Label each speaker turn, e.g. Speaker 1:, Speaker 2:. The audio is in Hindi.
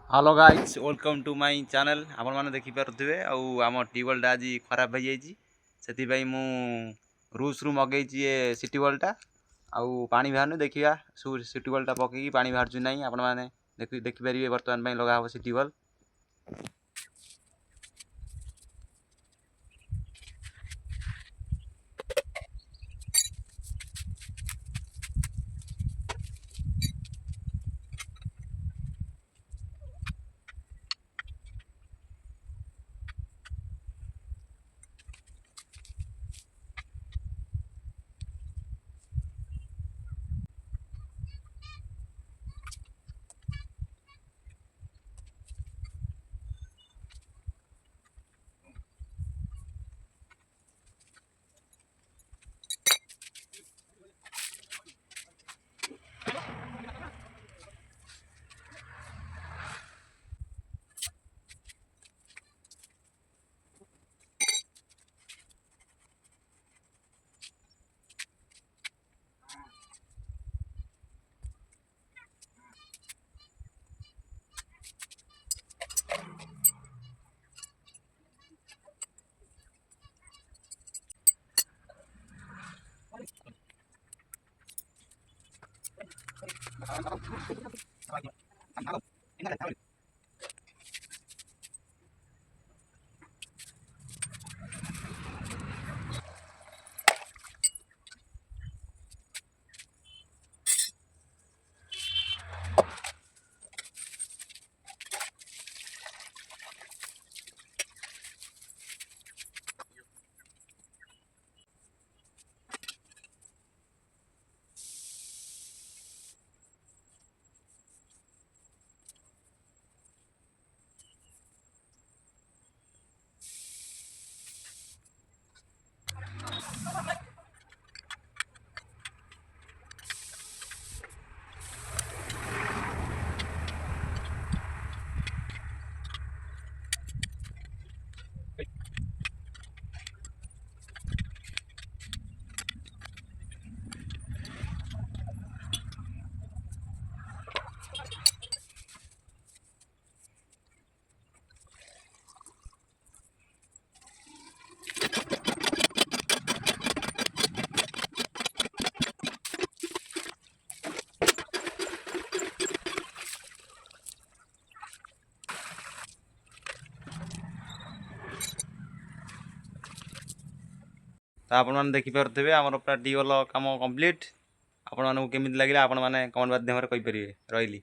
Speaker 1: Hello guys welcome to my channel. आपण माने देखि पारुथिबे आम ट्यूबवेल आज खराब हो जाइए से मु रूस रु मगेची ये ट्यूबवेल पानी बाहर देखिया ट्यूबवेल पकई पानी बाहर ना आपण मैंने देखिपारे बर्तमान लगा हम ट्यूबवेल। तो आपण मैंने देखिपे आमर पूरा ट्यूबवेल कम कम्प्लीट। आपण मानक केमी लगे आपण मैंने कमेंट माध्यम कहींपर रही।